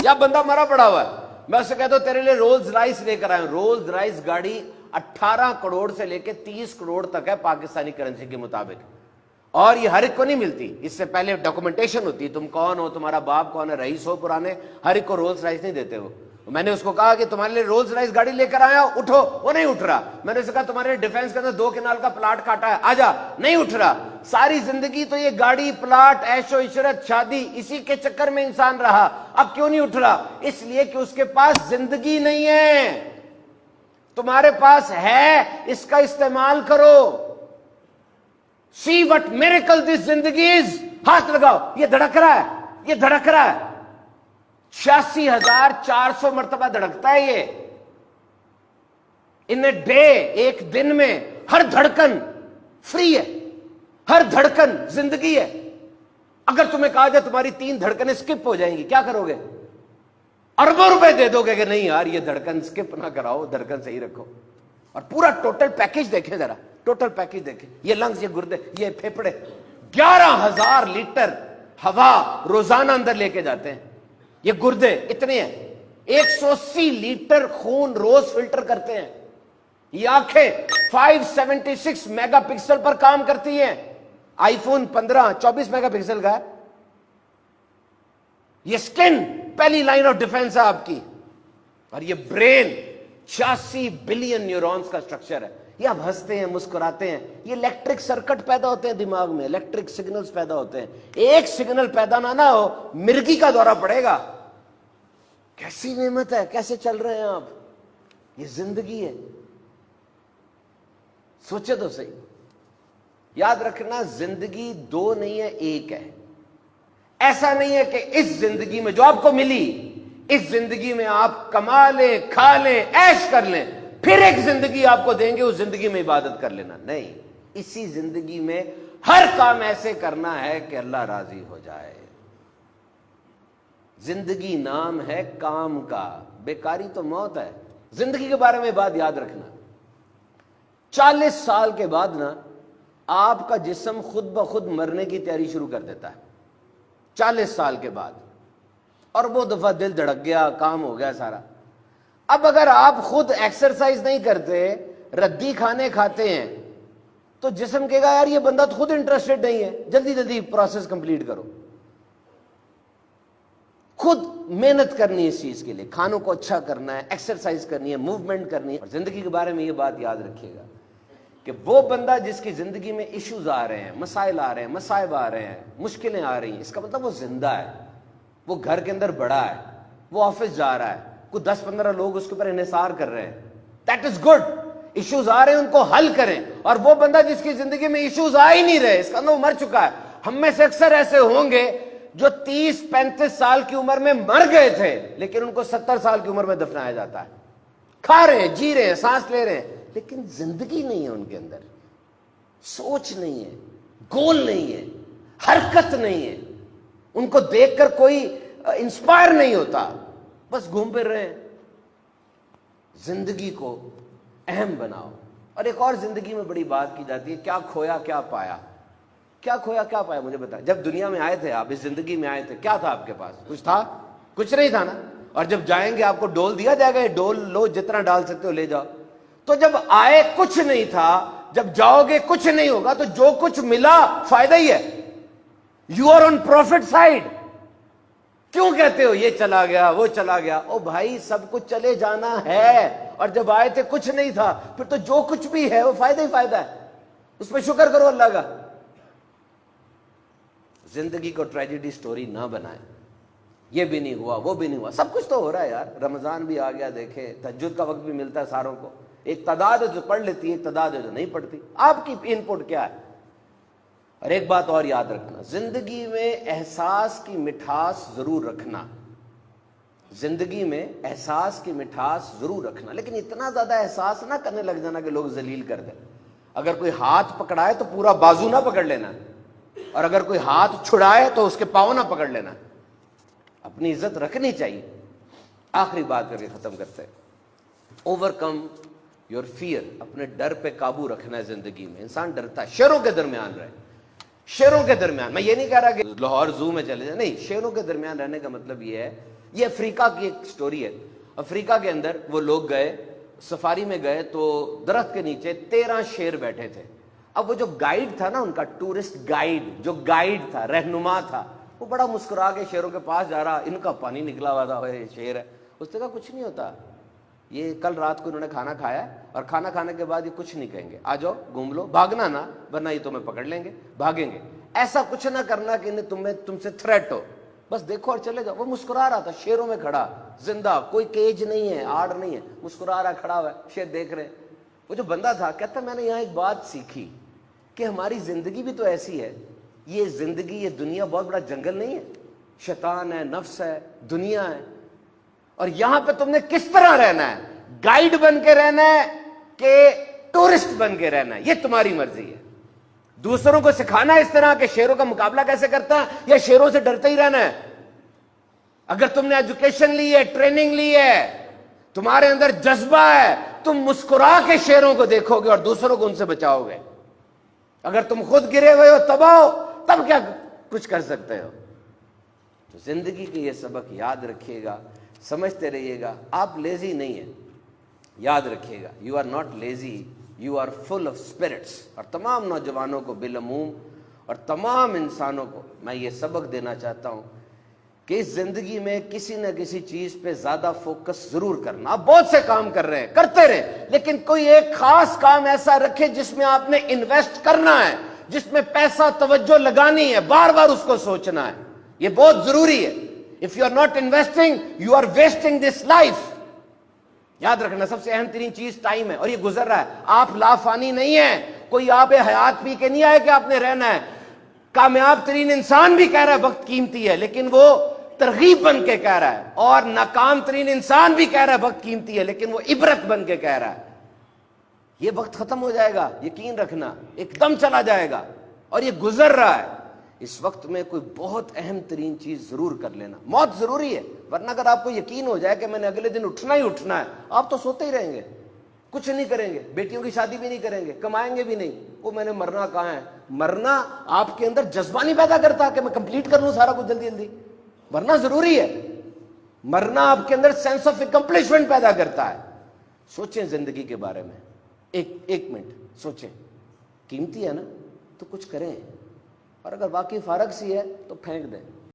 یا بندہ مرا پڑا ہوا ہے, میں اسے کہتا ہوں تیرے لیے رولز رائس لے کر آئے. رولز رائس گاڑی 18 کروڑ سے لے کے 30 کروڑ تک ہے پاکستانی کرنسی کے مطابق, اور یہ ہر ایک کو نہیں ملتی. اس سے پہلے ڈاکومنٹیشن ہوتی ہے, تم کون ہو, تمہارا باپ کون ہے, رئیس ہو پرانے, ہر ایک کو رولز رائس نہیں دیتے وہ. میں نے اس کو کہا کہ تمہارے لیے رولز رائس گاڑی لے کر آیا, اٹھو. وہ نہیں اٹھ رہا. میں نے اسے کہا تمہارے ڈیفینس کے اندر 2 کنال کا پلاٹ کاٹا ہے, آجا. نہیں اٹھ رہا. ساری زندگی تو یہ گاڑی, پلاٹ, عیش و عشرت, شادی, اسی کے چکر میں انسان رہا. اب کیوں نہیں اٹھ رہا؟ اس لیے کہ اس کے پاس زندگی نہیں ہے. تمہارے پاس ہے, اس کا استعمال کرو. See what miracle this زندگی is. ہاتھ لگاؤ, یہ دھڑک رہا ہے, یہ دھڑک رہا ہے. 86,400 مرتبہ دھڑکتا ہے یہ. ان اے ڈے, ایک دن میں ہر دھڑکن فری ہے, ہر دھڑکن زندگی ہے. اگر تمہیں کہا جائے تمہاری 3 دھڑکنیں سکپ ہو جائیں گی, کیا کرو گے؟ اربوں روپے دے دو گے کہ نہیں یار یہ دھڑکن سکپ نہ کراؤ, دھڑکن صحیح رکھو. اور پورا ٹوٹل پیکج دیکھیں ذرا, ٹوٹل پیکج دیکھیں. یہ لنگز, یہ گردے, یہ پھیپڑے, 11,000 لیٹر ہوا روزانہ اندر لے کے جاتے ہیں. یہ گردے اتنے ہیں, 180 لیٹر خون روز فلٹر کرتے ہیں. یہ آنکھیں 576 میگا پکسل پر کام کرتی ہیں. آئی فون 15 24 میگا پکسل کا ہے. یہ سکن پہلی لائن آف ڈیفنس ہے آپ کی. اور یہ برین 86 بلین نیورونز کا سٹرکچر ہے. یہ آپ ہنستے ہیں, مسکراتے ہیں, یہ الیکٹرک سرکٹ پیدا ہوتے ہیں دماغ میں, الیکٹرک سگنلز پیدا ہوتے ہیں. ایک سگنل پیدا نہ ہو, مرگی کا دورہ پڑے گا. کیسی نعمت ہے, کیسے چل رہے ہیں آپ؟ یہ زندگی ہے. سوچے تو صحیح. یاد رکھنا, زندگی 2 نہیں ہے, 1 ہے. ایسا نہیں ہے کہ اس زندگی میں جو آپ کو ملی, اس زندگی میں آپ کما لیں, کھا لیں, عیش کر لیں, پھر ایک زندگی آپ کو دیں گے, اس زندگی میں عبادت کر لینا. نہیں, اسی زندگی میں ہر کام ایسے کرنا ہے کہ اللہ راضی ہو جائے. زندگی نام ہے کام کا, بیکاری تو موت ہے. زندگی کے بارے میں بات یاد رکھنا, 40 سال کے بعد نا آپ کا جسم خود بخود مرنے کی تیاری شروع کر دیتا ہے. 40 سال کے بعد, اور وہ دفعہ دل دھڑک گیا, کام ہو گیا سارا. اب اگر آپ خود ایکسرسائز نہیں کرتے, ردی کھانے کھاتے ہیں, تو جسم کہے گا یار یہ بندہ تو خود انٹرسٹڈ نہیں ہے, جلدی جلدی پروسیس کمپلیٹ کرو. خود محنت کرنی ہے اس چیز کے لیے, کھانوں کو اچھا کرنا ہے, ایکسرسائز کرنی ہے, موومنٹ کرنی ہے. اور زندگی کے بارے میں یہ بات یاد رکھیے گا کہ وہ بندہ جس کی زندگی میں ایشوز آ رہے ہیں, مسائل آ رہے ہیں, مصائب آ رہے ہیں, مشکلیں آ رہی ہیں, اس کا مطلب وہ زندہ ہے, وہ گھر کے اندر بڑا ہے, وہ آفس جا رہا ہے, کوئی 10-15 لوگ اس کے اوپر انحصار کر رہے ہیں. That is good. ایشوز آ رہے ہیں, ان کو حل کریں. اور وہ بندہ جس کی زندگی میں ایشوز آ ہی نہیں رہے, اس کا وہ مر چکا ہے. ہم میں سے اکثر ایسے ہوں گے جو 30-35 سال کی عمر میں مر گئے تھے, لیکن ان کو 70 سال کی عمر میں دفنایا جاتا ہے. کھا رہے ہیں, جی رہے ہیں, سانس لے رہے ہیں, لیکن زندگی نہیں ہے ان کے اندر, سوچ نہیں ہے, گول نہیں ہے, حرکت نہیں ہے. ان کو دیکھ کر کوئی انسپائر نہیں ہوتا, بس گھوم پھر رہے ہیں. زندگی کو اہم بناؤ. اور ایک اور زندگی میں بڑی بات کی جاتی ہے, کیا کھویا کیا پایا. کیا کھویا کیا پایا, مجھے بتا. جب دنیا میں آئے تھے آپ, اس زندگی میں آئے تھے, کیا تھا آپ کے پاس؟ کچھ تھا؟ کچھ نہیں تھا نا. اور جب جائیں گے آپ کو ڈول دیا جائے گا, یہ ڈول لو, جتنا ڈال سکتے ہو لے جاؤ. تو جب آئے کچھ نہیں تھا, جب جاؤ گے کچھ نہیں ہوگا, تو جو کچھ ملا فائدہ ہی ہے. You are on profit side. کیوں کہتے ہو یہ چلا گیا وہ چلا گیا؟ او بھائی, سب کچھ چلے جانا ہے. اور جب آئے تھے کچھ نہیں تھا, پھر تو جو کچھ بھی ہے وہ فائدہ ہی فائدہ ہے. اس پہ شکر کرو اللہ کا. زندگی کو ٹریجڈی سٹوری نہ بنائیں. یہ بھی نہیں ہوا, وہ بھی نہیں ہوا, سب کچھ تو ہو رہا ہے یار. رمضان بھی آ گیا, دیکھے تہجد کا وقت بھی ملتا ہے ساروں کو. ایک تعداد ہے جو پڑھ لیتی ہے, ایک تعداد ہے جو نہیں پڑھتی. آپ کی ان پٹ کیا ہے؟ اور ایک بات اور یاد رکھنا, زندگی میں احساس کی مٹھاس ضرور رکھنا. زندگی میں احساس کی مٹھاس ضرور رکھنا, لیکن اتنا زیادہ احساس نہ کرنے لگ جانا کہ لوگ ذلیل کر دیں. اگر کوئی ہاتھ پکڑائے تو پورا بازو نہ پکڑ لینا, اور اگر کوئی ہاتھ چھڑائے تو اس کے پاؤں نہ پکڑ لینا. اپنی عزت رکھنی چاہیے. آخری بات کر کے ختم کرتے ہیں, اوور کم یور فیئر. اپنے ڈر پہ قابو رکھنا ہے. زندگی میں انسان ڈرتا ہے, شیروں کے درمیان رہے, شیروں کے درمیان. میں یہ نہیں کہہ رہا کہ لاہور زو میں چلے جائیں, نہیں, شیروں کے درمیان رہنے کا مطلب یہ ہے یہ افریقہ کی ایک سٹوری ہے. افریقہ کے اندر وہ لوگ گئے, سفاری میں گئے, تو درخت کے نیچے 13 شیر بیٹھے تھے. اب وہ جو گائیڈ تھا نا ان کا, ٹورسٹ گائیڈ, جو گائیڈ تھا, رہنما تھا, وہ بڑا مسکرا کے شیروں کے پاس جا رہا, ان کا پانی نکلا ہوا تھا, یہ شیر ہے. اس نے کہا کچھ نہیں ہوتا, یہ کل رات کو انہوں نے کھانا کھایا اور کھانا کھانے کے بعد یہ کچھ نہیں کہیں گے, آ جاؤ گھوم لو, بھاگنا نا ورنہ یہ تمہیں پکڑ لیں گے, بھاگیں گے. ایسا کچھ نہ کرنا کہ انہیں تم سے تھریٹ ہو, بس دیکھو اور چلے جاؤ. وہ مسکرا رہا تھا شیروں میں کھڑا, زندہ, کوئی کیج نہیں ہے, آڑ نہیں ہے, مسکرا رہا, کھڑا ہوا ہے, شیر دیکھ رہے. وہ جو بندہ تھا کہتا میں نے یہاں ایک بات سیکھی کہ ہماری زندگی بھی تو ایسی ہے, یہ زندگی, یہ دنیا بہت بڑا جنگل نہیں ہے, شیطان ہے, نفس ہے, دنیا ہے, اور یہاں پہ تم نے کس طرح رہنا ہے, گائیڈ بن کے رہنا ہے کہ ٹورسٹ بن کے رہنا ہے, یہ تمہاری مرضی ہے. دوسروں کو سکھانا ہے اس طرح کہ شیروں کا مقابلہ کیسے کرتا ہے, یا شیروں سے ڈرتے ہی رہنا ہے. اگر تم نے ایجوکیشن لی ہے, ٹریننگ لی ہے, تمہارے اندر جذبہ ہے, تم مسکرا کے شیروں کو دیکھو گے اور دوسروں کو ان سے بچاؤ گے. اگر تم خود گرے ہوئے ہو, تباہ ہو, تب کیا کچھ کر سکتے ہو. تو زندگی کے یہ سبق یاد رکھیے گا, سمجھتے رہیے گا. آپ لیزی نہیں ہیں, یاد رکھیے گا, you are not lazy, you are full of spirits. اور تمام نوجوانوں کو بالعموم اور تمام انسانوں کو میں یہ سبق دینا چاہتا ہوں کہ اس زندگی میں کسی نہ کسی چیز پہ زیادہ فوکس ضرور کرنا. آپ بہت سے کام کر رہے ہیں, کرتے رہیں, لیکن کوئی ایک خاص کام ایسا رکھے جس میں آپ نے انویسٹ کرنا ہے, جس میں پیسہ توجہ لگانی ہے, بار بار اس کو سوچنا ہے. یہ بہت ضروری ہے. If you are not investing, you are wasting this life. یاد رکھنا سب سے اہم ترین چیز ٹائم ہے, اور یہ گزر رہا ہے. آپ لافانی نہیں ہیں, کوئی آپ حیات پی کے نہیں آئے کہ آپ نے رہنا ہے. کامیاب ترین انسان بھی کہہ رہا ہے وقت قیمتی ہے, لیکن وہ ترغیب بن کے کہہ رہا ہے. اور ناکام ترین انسان بھی کہہ رہا ہے وقت قیمتی ہے, لیکن وہ عبرت بن کے کہہ رہا ہے. یہ وقت ختم ہو جائے گا, یقین رکھنا, ایک دم چلا جائے گا, اور یہ گزر رہا ہے. اس وقت میں کوئی بہت اہم ترین چیز ضرور کر لینا. موت ضروری ہے, ورنہ اگر آپ کو یقین ہو جائے کہ میں نے اگلے دن اٹھنا ہی اٹھنا ہے, آپ تو سوتے ہی رہیں گے, کچھ نہیں کریں گے, بیٹیوں کی شادی بھی نہیں کریں گے, کمائیں گے بھی نہیں. وہ میں نے مرنا کہاں ہے. مرنا آپ کے اندر جذبہ نہیں پیدا کرتا کہ میں کمپلیٹ کر لوں سارا کچھ جلدی جلدی. مرنا ضروری ہے. مرنا آپ کے اندر سینس آف اکمپلشمنٹ پیدا کرتا ہے. سوچیں زندگی کے بارے میں, ایک منٹ سوچیں. قیمتی ہے نا, تو کچھ کریں, اور اگر واقعی فارغ سی ہے تو پھینک دیں.